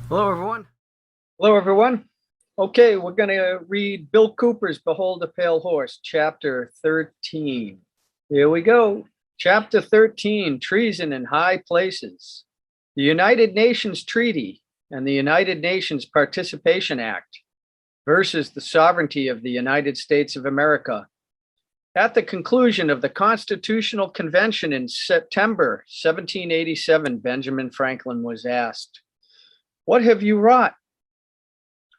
Hello, everyone. Hello, everyone. Okay, we're going to read Bill Cooper's Behold a Pale Horse, Chapter 13. Here we go. Chapter 13, Treason in High Places. The United Nations Treaty and the United Nations Participation Act versus the sovereignty of the United States of America. At the conclusion of the Constitutional Convention in September 1787, Benjamin Franklin was asked, "What have you wrought?"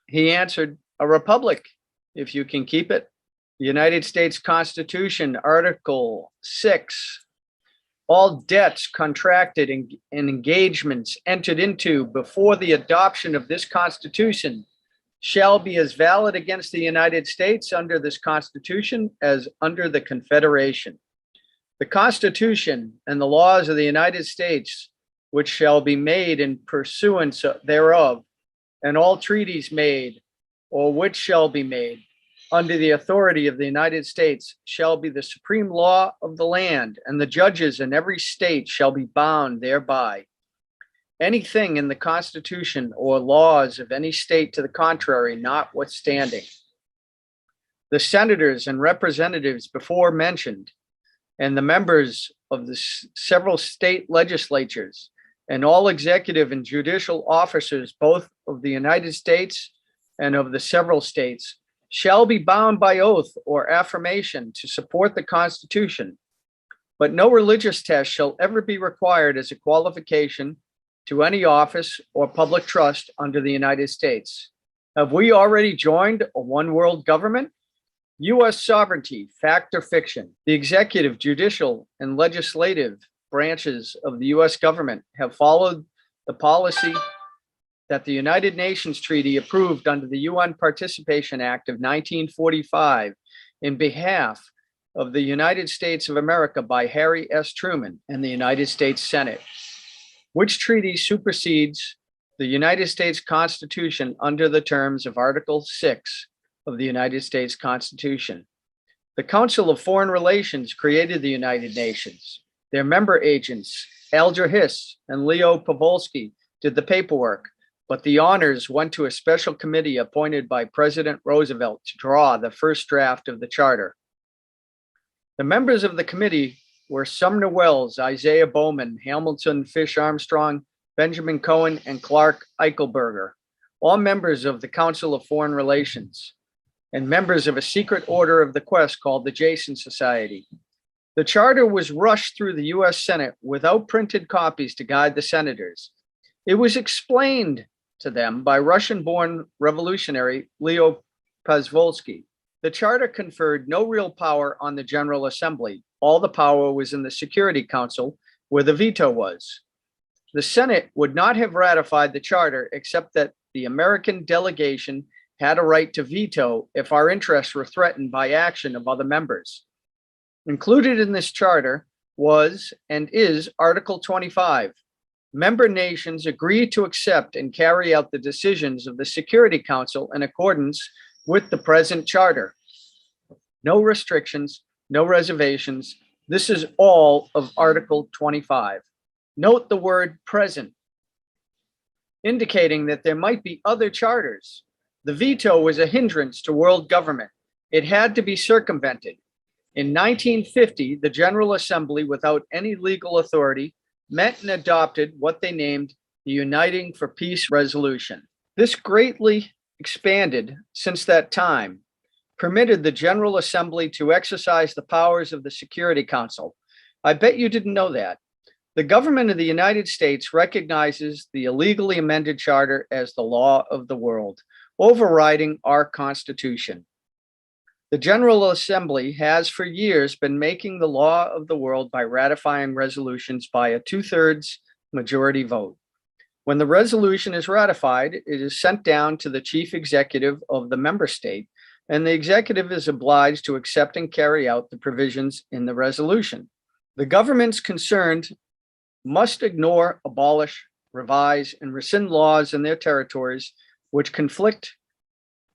He answered, "A republic, if you can keep it." The United States Constitution, Article 6. All debts contracted and engagements entered into before the adoption of this Constitution shall be as valid against the United States under this Constitution as under the Confederation. The Constitution and the laws of the United States, which shall be made in pursuance thereof, and all treaties made, or which shall be made, under the authority of the United States, shall be the supreme law of the land, and the judges in every state shall be bound thereby. Anything in the Constitution or laws of any state to the contrary notwithstanding, the senators and representatives before mentioned, and the members of the several state legislatures, and all executive and judicial officers, both of the United States and of the several states, shall be bound by oath or affirmation to support the Constitution. But no religious test shall ever be required as a qualification to any office or public trust under the United States. Have we already joined a one world government? U.S. sovereignty, fact or fiction? The executive, judicial, and legislative branches of the U.S. government have followed the policy that the United Nations Treaty approved under the UN Participation Act of 1945 in behalf of the United States of America by Harry S. Truman and the United States Senate, which treaty supersedes the United States Constitution under the terms of Article 6 of the United States Constitution. The Council of Foreign Relations created the United Nations. Their member agents, Alger Hiss and Leo Pavlovsky, did the paperwork, but the honors went to a special committee appointed by President Roosevelt to draw the first draft of the charter. The members of the committee were Sumner Welles, Isaiah Bowman, Hamilton Fish Armstrong, Benjamin Cohen, and Clark Eichelberger, all members of the Council of Foreign Relations, and members of a secret order of the quest called the Jason Society. The charter was rushed through the U.S. Senate without printed copies to guide the senators. It was explained to them by Russian-born revolutionary Leo Pazvolsky. The charter conferred no real power on the General Assembly. All the power was in the Security Council, where the veto was. The Senate would not have ratified the charter except that the American delegation had a right to veto if our interests were threatened by action of other members. Included in this charter was and is Article 25. Member nations agree to accept and carry out the decisions of the Security Council in accordance with the present charter. No restrictions, no reservations. This is all of Article 25. Note the word present, indicating that there might be other charters. The veto was a hindrance to world government. It had to be circumvented. In 1950, the General Assembly, without any legal authority, met and adopted what they named the Uniting for Peace Resolution. This greatly expanded since that time, permitted the General Assembly to exercise the powers of the Security Council. I bet you didn't know that. The government of the United States recognizes the illegally amended charter as the law of the world, overriding our Constitution. The General Assembly has for years been making the law of the world by ratifying resolutions by a 2/3 majority vote. When the resolution is ratified, it is sent down to the chief executive of the member state, and the executive is obliged to accept and carry out the provisions in the resolution. The governments concerned must ignore, abolish, revise, and rescind laws in their territories which conflict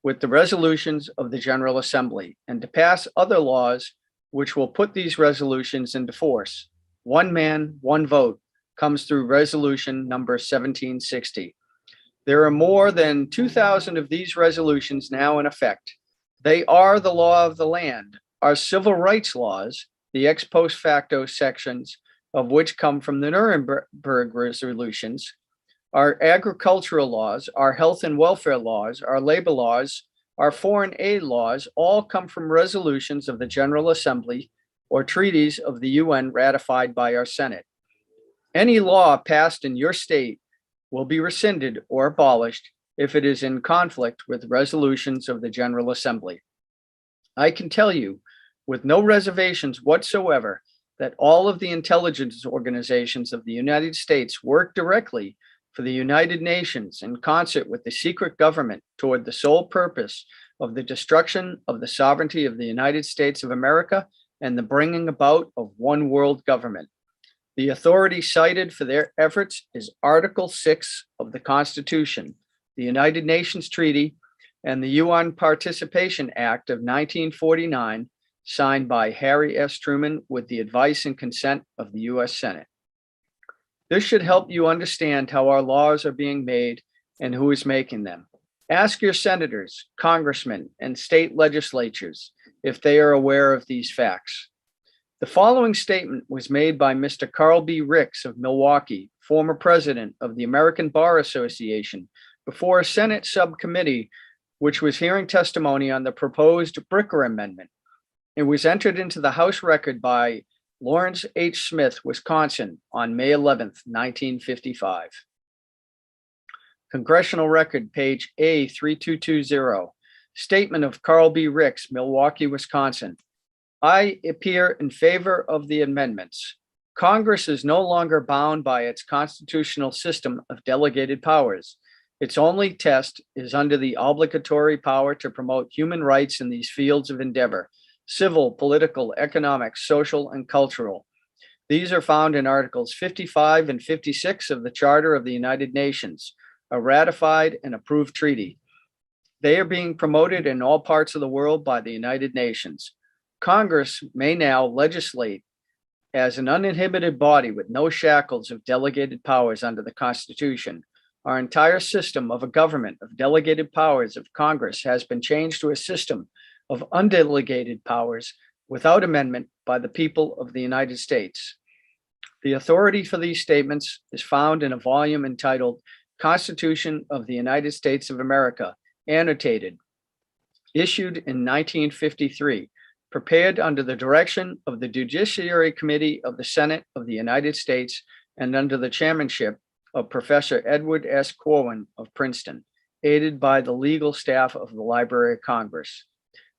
with the resolutions of the General Assembly, and to pass other laws which will put these resolutions into force. One man, one vote comes through resolution number 1760. There are more than 2,000 of these resolutions now in effect. They are the law of the land. Our civil rights laws, the ex post facto sections of which come from the Nuremberg resolutions, our agricultural laws, our health and welfare laws, our labor laws, our foreign aid laws, all come from resolutions of the General Assembly or treaties of the UN ratified by our Senate. Any law passed in your state will be rescinded or abolished if it is in conflict with resolutions of the General Assembly. I can tell you with no reservations whatsoever that all of the intelligence organizations of the United States work directly for the United Nations in concert with the secret government toward the sole purpose of the destruction of the sovereignty of the United States of America and the bringing about of one world government. The authority cited for their efforts is Article 6 of the Constitution, the United Nations Treaty, and the UN Participation Act of 1949, signed by Harry S. Truman with the advice and consent of the U.S. Senate. This should help you understand how our laws are being made and who is making them. Ask your senators, congressmen, and state legislatures if they are aware of these facts. The following statement was made by Mr. Carl B. Ricks of Milwaukee, former president of the American Bar Association, before a Senate subcommittee which was hearing testimony on the proposed Bricker Amendment. It was entered into the House record by Lawrence H. Smith, Wisconsin, on May 11th, 1955. Congressional Record, page A3220, statement of Carl B. Ricks, Milwaukee, Wisconsin. I appear in favor of the amendments. Congress is no longer bound by its constitutional system of delegated powers. Its only test is under the obligatory power to promote human rights in these fields of endeavor: civil, political, economic, social, and cultural. These are found in Articles 55 and 56 of the Charter of the United Nations, a ratified and approved treaty. They are being promoted in all parts of the world by the United Nations. Congress may now legislate as an uninhibited body with no shackles of delegated powers under the Constitution. Our entire system of a government of delegated powers of Congress has been changed to a system of undelegated powers without amendment by the people of the United States. The authority for these statements is found in a volume entitled Constitution of the United States of America, annotated, issued in 1953, prepared under the direction of the Judiciary Committee of the Senate of the United States and under the chairmanship of Professor Edward S. Corwin of Princeton, aided by the legal staff of the Library of Congress.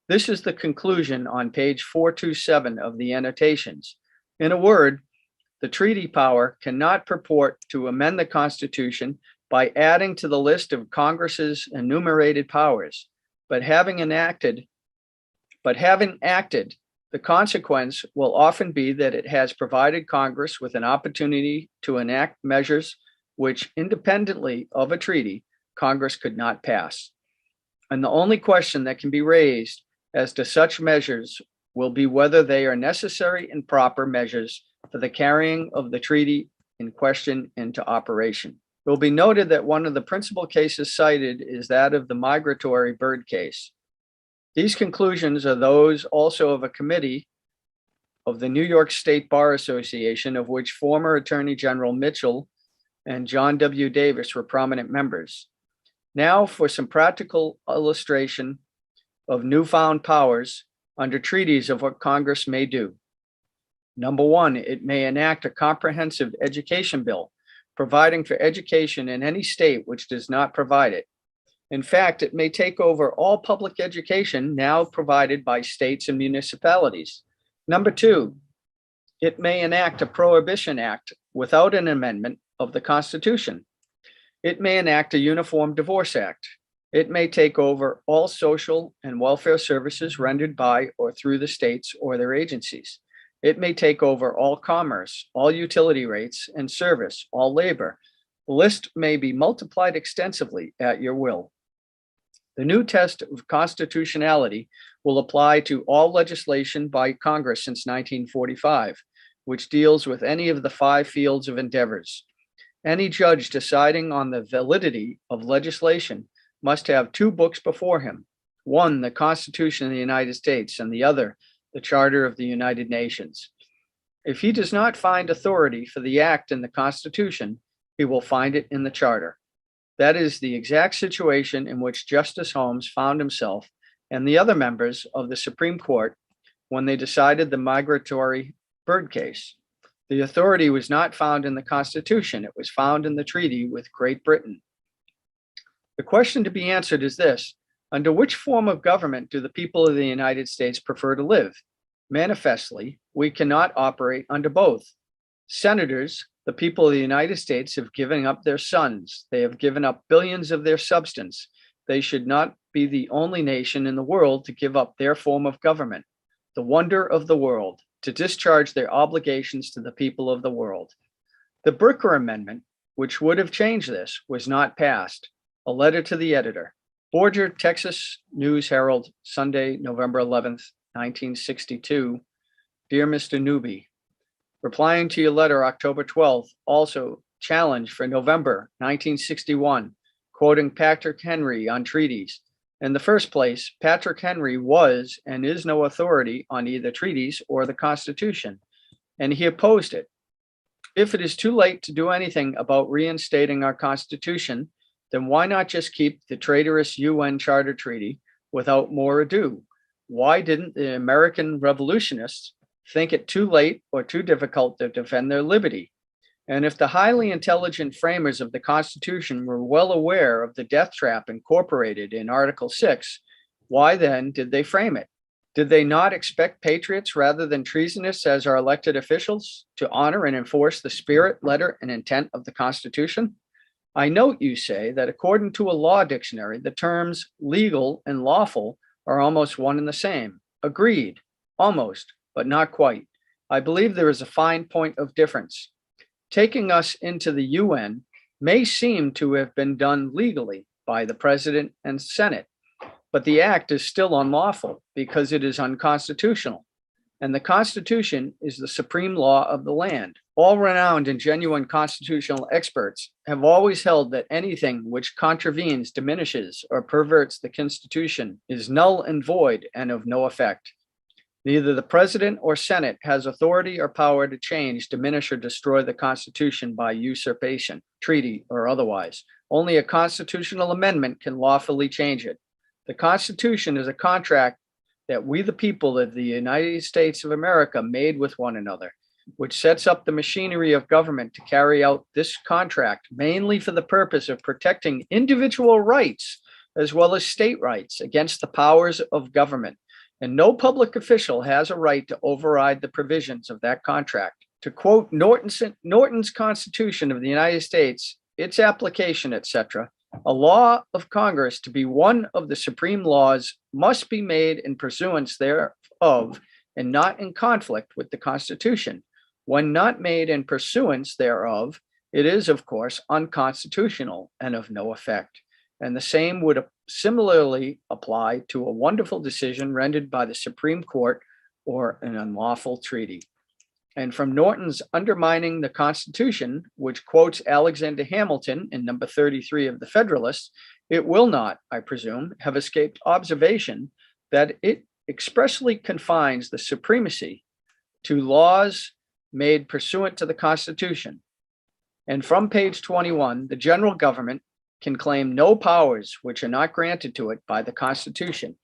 This is the conclusion on page 427 of the annotations. In a word, the treaty power cannot purport to amend the Constitution by adding to the list of Congress's enumerated powers, but having acted, the consequence will often be that it has provided Congress with an opportunity to enact measures which, independently of a treaty, Congress could not pass. And the only question that can be raised as to such measures will be whether they are necessary and proper measures for the carrying of the treaty in question into operation. It will be noted that one of the principal cases cited is that of the migratory bird case. These conclusions are those also of a committee of the New York State Bar Association, of which former Attorney General Mitchell and John W. Davis were prominent members. Now for some practical illustration of newfound powers under treaties of what Congress may do. Number one, it may enact a comprehensive education bill, providing for education in any state which does not provide it. In fact, it may take over all public education now provided by states and municipalities. Number two, it may enact a Prohibition Act without an amendment of the Constitution. It may enact a Uniform Divorce Act. It may take over all social and welfare services rendered by or through the states or their agencies. It may take over all commerce, all utility rates and service, all labor. The list may be multiplied extensively at your will. The new test of constitutionality will apply to all legislation by Congress since 1945, which deals with any of the 5 fields of endeavors. Any judge deciding on the validity of legislation must have two books before him, one, the Constitution of the United States, and the other, the Charter of the United Nations. If he does not find authority for the act in the Constitution, he will find it in the Charter. That is the exact situation in which Justice Holmes found himself and the other members of the Supreme Court when they decided the migratory bird case. The authority was not found in the Constitution. It was found in the treaty with Great Britain. The question to be answered is this: under which form of government do the people of the United States prefer to live? Manifestly, we cannot operate under both. Senators, the people of the United States, have given up their sons. They have given up billions of their substance. They should not be the only nation in the world to give up their form of government, the wonder of the world, to discharge their obligations to the people of the world. The Brooker Amendment, which would have changed this, was not passed. A letter to the editor. Borger, Texas News Herald, Sunday, November 11th, 1962. Dear Mr. Newby, replying to your letter October 12th, also challenge for November 1961, quoting Patrick Henry on treaties. In the first place, Patrick Henry was and is no authority on either treaties or the Constitution, and he opposed it. If it is too late to do anything about reinstating our Constitution, then why not just keep the traitorous UN Charter Treaty without more ado? Why didn't the American revolutionists think it too late or too difficult to defend their liberty? And if the highly intelligent framers of the Constitution were well aware of the death trap incorporated in Article 6, why then did they frame it? Did they not expect patriots rather than treasonous as our elected officials to honor and enforce the spirit, letter, and intent of the Constitution? I note you say that according to a law dictionary, the terms legal and lawful are almost one and the same. Agreed, almost, but not quite. I believe there is a fine point of difference. Taking us into the UN may seem to have been done legally by the President and Senate, but the act is still unlawful because it is unconstitutional. And the Constitution is the supreme law of the land. All renowned and genuine constitutional experts have always held that anything which contravenes, diminishes, or perverts the Constitution is null and void and of no effect. Neither the President or Senate has authority or power to change, diminish, or destroy the Constitution by usurpation, treaty, or otherwise. Only a constitutional amendment can lawfully change it. The Constitution is a contract that we, the people of the United States of America, made with one another, which sets up the machinery of government to carry out this contract, mainly for the purpose of protecting individual rights as well as state rights against the powers of government. And no public official has a right to override the provisions of that contract. To quote Norton's Constitution of the United States, its application, etc., a law of Congress to be one of the supreme laws must be made in pursuance thereof and not in conflict with the Constitution. When not made in pursuance thereof, it is, of course, unconstitutional and of no effect. And the same would similarly apply to a wonderful decision rendered by the Supreme Court or an unlawful treaty. And from Norton's Undermining the Constitution, which quotes Alexander Hamilton in number 33 of the Federalist, it will not, I presume, have escaped observation that it expressly confines the supremacy to laws made pursuant to the Constitution. And from page 21, the general government can claim no powers which are not granted to it by the Constitution,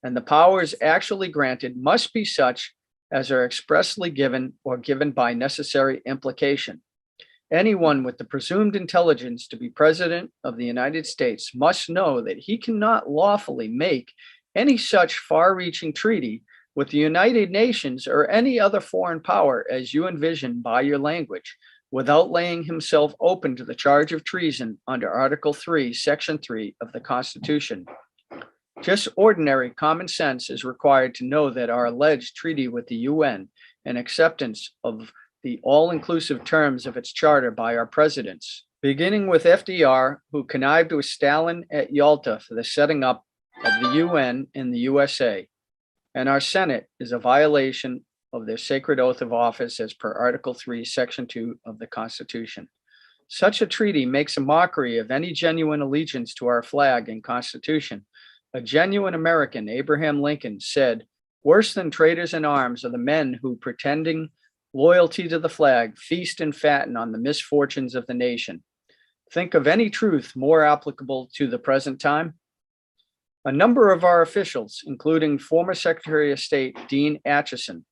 and the powers actually granted must be such as are expressly given or given by necessary implication. Anyone with the presumed intelligence to be President of the United States must know that he cannot lawfully make any such far-reaching treaty with the United Nations or any other foreign power as you envision by your language, without laying himself open to the charge of treason under Article 3, Section 3 of the Constitution. Just ordinary common sense is required to know that our alleged treaty with the UN and acceptance of the all-inclusive terms of its charter by our presidents, beginning with FDR, who connived with Stalin at Yalta for the setting up of the UN in the USA, and our Senate is a violation of their sacred oath of office as per Article 3, Section 2 of the Constitution. Such a treaty makes a mockery of any genuine allegiance to our flag and Constitution. A genuine American, Abraham Lincoln, said, "Worse than traitors in arms are the men who, pretending loyalty to the flag, feast and fatten on the misfortunes of the nation." Think of any truth more applicable to the present time? A number of our officials, including former Secretary of State Dean Acheson,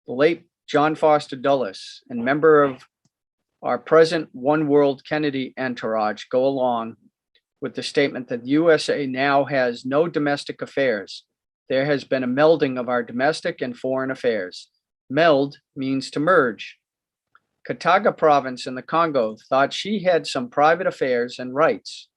the late John Foster Dulles, and member of our present One World Kennedy entourage, go along with the statement that the USA now has no domestic affairs. There has been a melding of our domestic and foreign affairs. Meld means to merge. Katanga province in the Congo thought she had some private affairs and rights,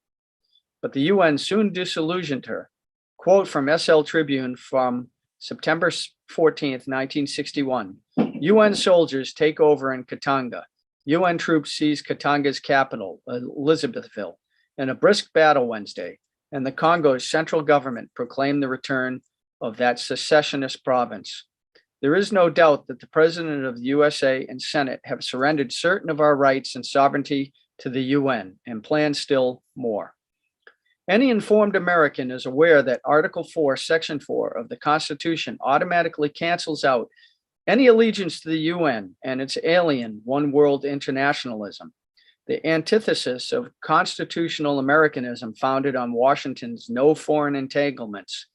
but the UN soon disillusioned her. Quote from SL Tribune from September 14th, 1961. UN soldiers take over in Katanga. UN troops seize Katanga's capital, Elizabethville, in a brisk battle Wednesday, and the Congo's central government proclaimed the return of that secessionist province. There is no doubt that the President of the USA and Senate have surrendered certain of our rights and sovereignty to the UN and plan still more. Any informed American is aware that Article 4, Section 4 of the Constitution automatically cancels out any allegiance to the UN and its alien one world internationalism, the antithesis of constitutional Americanism founded on Washington's no foreign entanglements.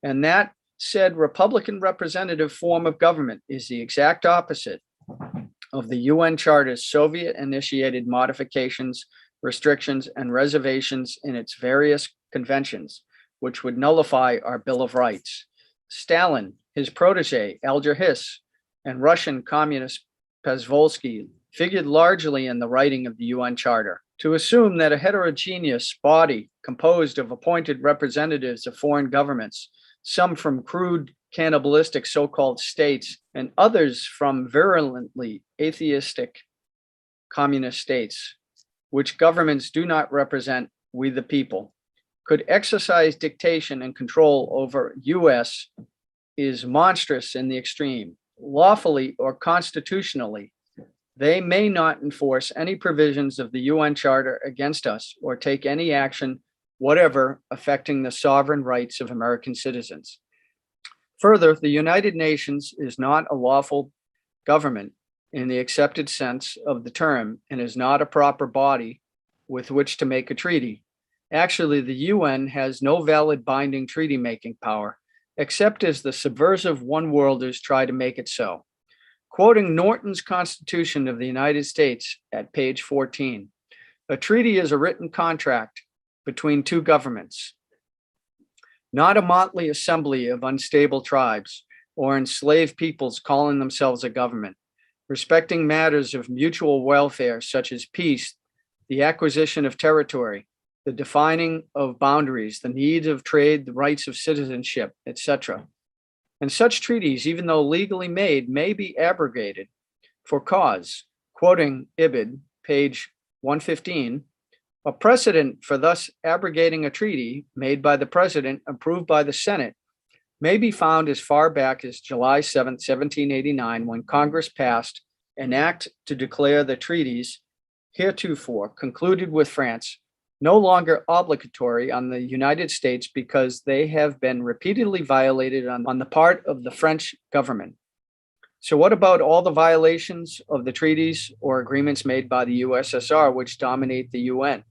And that said Republican representative form of government is the exact opposite of the UN Charter's Soviet-initiated modifications, restrictions, and reservations in its various conventions, which would nullify our Bill of Rights. Stalin, his protege, Alger Hiss, and Russian communist Pezvolsky figured largely in the writing of the UN Charter. To assume that a heterogeneous body composed of appointed representatives of foreign governments, some from crude cannibalistic so-called states and others from virulently atheistic communist states, which governments do not represent we the people, could exercise dictation and control over US is monstrous in the extreme. Lawfully or constitutionally, they may not enforce any provisions of the UN Charter against us or take any action whatever affecting the sovereign rights of American citizens. Further, the United Nations is not a lawful government in the accepted sense of the term and is not a proper body with which to make a treaty. Actually, the UN has no valid binding treaty-making power, except as the subversive one-worlders try to make it so. Quoting Norton's Constitution of the United States at page 14, a treaty is a written contract between two governments, not a motley assembly of unstable tribes or enslaved peoples calling themselves a government, respecting matters of mutual welfare such as peace, the acquisition of territory, the defining of boundaries, the needs of trade, the rights of citizenship, etc. And such treaties, even though legally made, may be abrogated for cause. Quoting Ibid, page 115, a precedent for thus abrogating a treaty made by the president, approved by the Senate, may be found as far back as July 7, 1789, when Congress passed an act to declare the treaties heretofore concluded with France no longer obligatory on the United States because they have been repeatedly violated on the part of the French government. So what about all the violations of the treaties or agreements made by the USSR, which dominate the UN?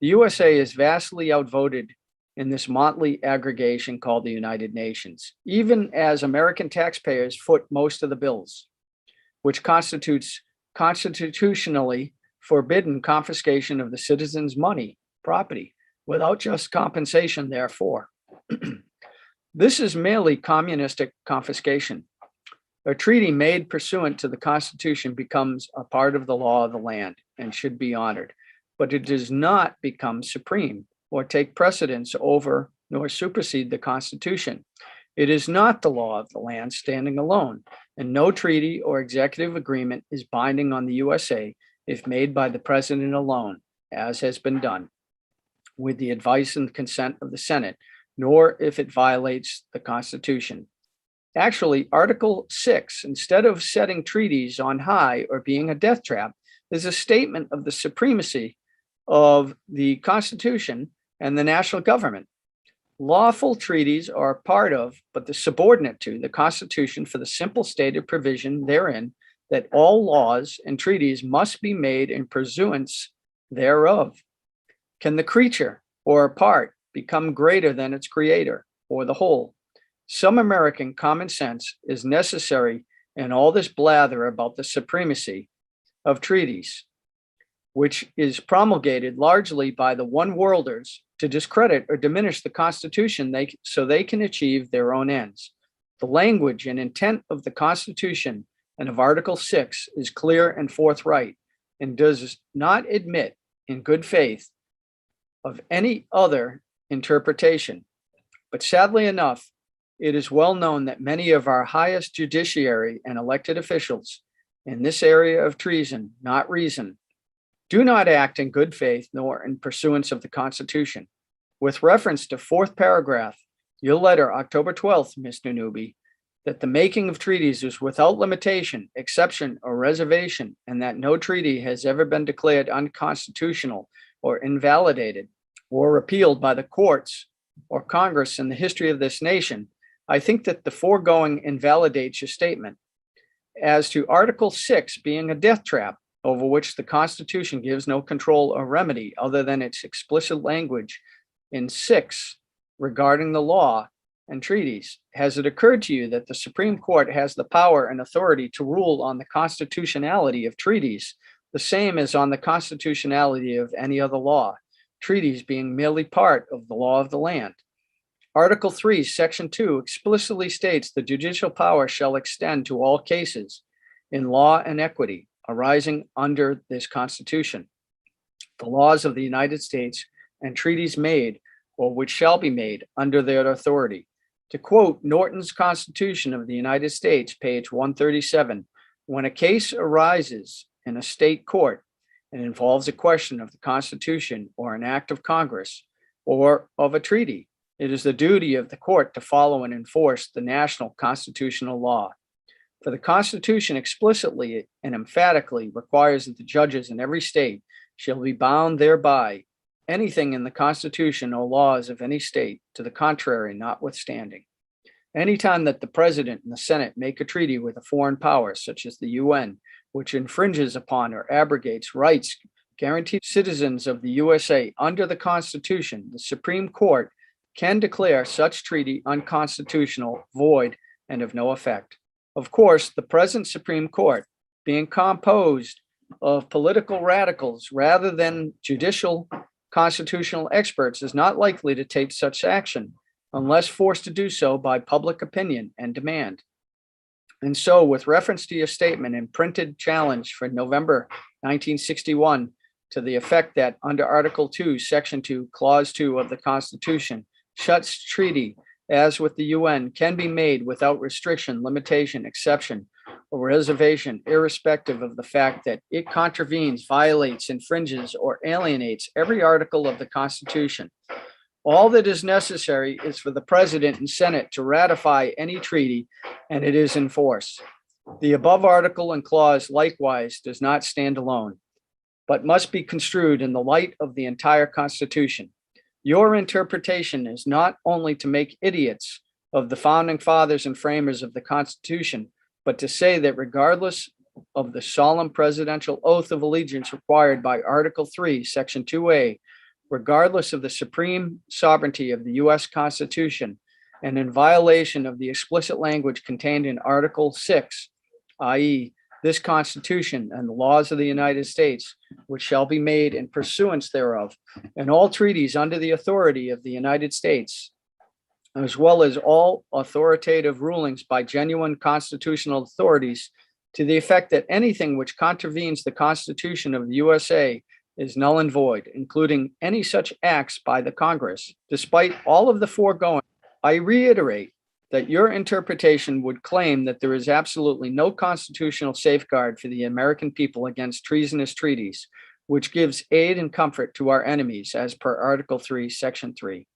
The USA is vastly outvoted in this motley aggregation called the United Nations, even as American taxpayers foot most of the bills, which constitutes constitutionally forbidden confiscation of the citizens' money, property, without just compensation, therefore. This is merely communistic confiscation. A treaty made pursuant to the Constitution becomes a part of the law of the land and should be honored, but it does not become supreme or take precedence over nor supersede the Constitution. It is not the law of the land standing alone, and no treaty or executive agreement is binding on the USA if made by the president alone, as has been done, with the advice and consent of the Senate, nor if it violates the Constitution. Actually, Article 6, instead of setting treaties on high or being a death trap, is a statement of the supremacy of the Constitution and the national government. Lawful treaties are part of, but the subordinate to, the Constitution for the simple stated provision therein that all laws and treaties must be made in pursuance thereof. Can the creature or a part become greater than its creator or the whole? Some American common sense is necessary in all this blather about the supremacy of treaties, which is promulgated largely by the one-worlders to discredit or diminish the Constitution so they can achieve their own ends. The language and intent of the Constitution and of Article 6 is clear and forthright and does not admit, in good faith, of any other interpretation. But sadly enough, it is well known that many of our highest judiciary and elected officials in this area of treason, not reason, do not act in good faith nor in pursuance of the Constitution. With reference to fourth paragraph, your letter, October 12th, Mr. Newby, that the making of treaties is without limitation, exception, or reservation, and that no treaty has ever been declared unconstitutional or invalidated or repealed by the courts or Congress in the history of this nation, I think that the foregoing invalidates your statement. As to Article 6 being a death trap, over which the Constitution gives no control or remedy other than its explicit language in 6 regarding the law and treaties, has it occurred to you that the Supreme Court has the power and authority to rule on the constitutionality of treaties, the same as on the constitutionality of any other law, treaties being merely part of the law of the land? Article 3, Section 2 explicitly states the judicial power shall extend to all cases in law and equity arising under this Constitution, the laws of the United States, and treaties made or which shall be made under their authority. To quote Norton's Constitution of the United States, page 137, when a case arises in a state court and involves a question of the Constitution or an act of Congress or of a treaty, it is the duty of the court to follow and enforce the national constitutional law. For the Constitution explicitly and emphatically requires that the judges in every state shall be bound thereby, anything in the Constitution or laws of any state to the contrary notwithstanding. Anytime that the President and the Senate make a treaty with a foreign power, such as the UN, which infringes upon or abrogates rights guaranteed to citizens of the USA under the Constitution, the Supreme Court can declare such treaty unconstitutional, void, and of no effect. Of course, the present Supreme Court, being composed of political radicals rather than judicial constitutional experts, is not likely to take such action unless forced to do so by public opinion and demand. And so, with reference to your statement and printed challenge for November 1961 to the effect that under Article 2, Section 2, Clause 2 of the Constitution, such treaty as with the UN can be made without restriction, limitation, exception, or reservation, irrespective of the fact that it contravenes, violates, infringes, or alienates every article of the Constitution. All that is necessary is for the President and Senate to ratify any treaty, and it is in force. The above article and clause likewise does not stand alone, but must be construed in the light of the entire Constitution. Your interpretation is not only to make idiots of the founding fathers and framers of the Constitution, but to say that regardless of the solemn presidential oath of allegiance required by Article 3, Section 2A, regardless of the supreme sovereignty of the U.S. Constitution, and in violation of the explicit language contained in Article 6, i.e., this Constitution and the laws of the United States, which shall be made in pursuance thereof, and all treaties under the authority of the United States, as well as all authoritative rulings by genuine constitutional authorities, to the effect that anything which contravenes the Constitution of the USA is null and void, including any such acts by the Congress. Despite all of the foregoing, I reiterate that your interpretation would claim that there is absolutely no constitutional safeguard for the American people against treasonous treaties, which gives aid and comfort to our enemies, as per Article 3, Section 3.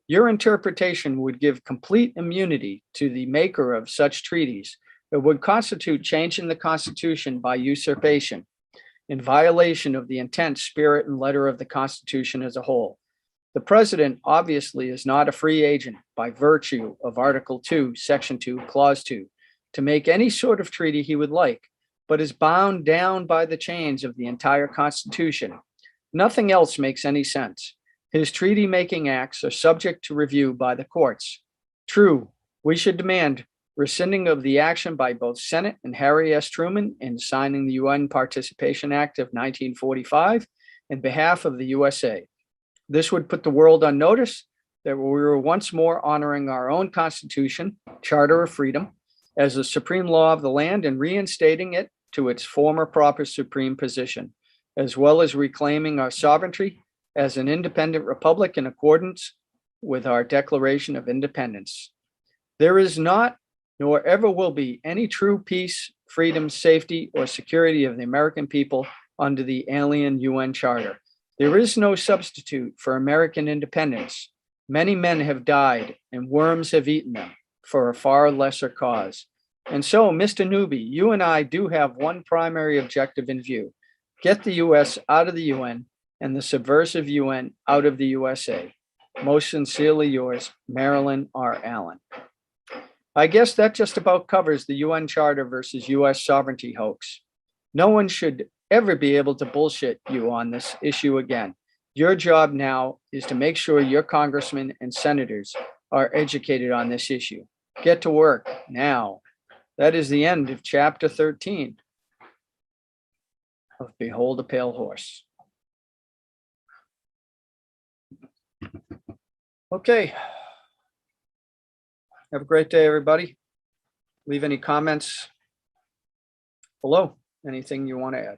Your interpretation would give complete immunity to the maker of such treaties. It would constitute changing the Constitution by usurpation. in violation of the intent, spirit, and letter of the Constitution as a whole. The president obviously is not a free agent by virtue of Article 2, Section 2, Clause 2, to make any sort of treaty he would like, but is bound down by the chains of the entire Constitution. Nothing else makes any sense. His treaty-making acts are subject to review by the courts. True, we should demand rescinding of the action by both Senate and Harry S. Truman in signing the UN Participation Act of 1945 in behalf of the USA. This would put the world on notice that we were once more honoring our own Constitution, Charter of Freedom, as the supreme law of the land and reinstating it to its former proper supreme position, as well as reclaiming our sovereignty as an independent republic in accordance with our Declaration of Independence. There is not, nor ever will be, any true peace, freedom, safety, or security of the American people under the alien UN Charter. There is no substitute for American independence. Many men have died and worms have eaten them for a far lesser cause. And so, Mr. Newby, you and I do have one primary objective in view: get the US out of the UN and the subversive UN out of the USA. Most sincerely yours, Marilyn R. Allen. I guess that just about covers the UN Charter versus US sovereignty hoax. No one should ever be able to bullshit you on this issue again. Your job now is to make sure your congressmen and senators are educated on this issue. Get to work now. That is the end of chapter 13 of Behold a Pale Horse. Okay. Have a great day, everybody. Leave any comments below. Anything you want to add.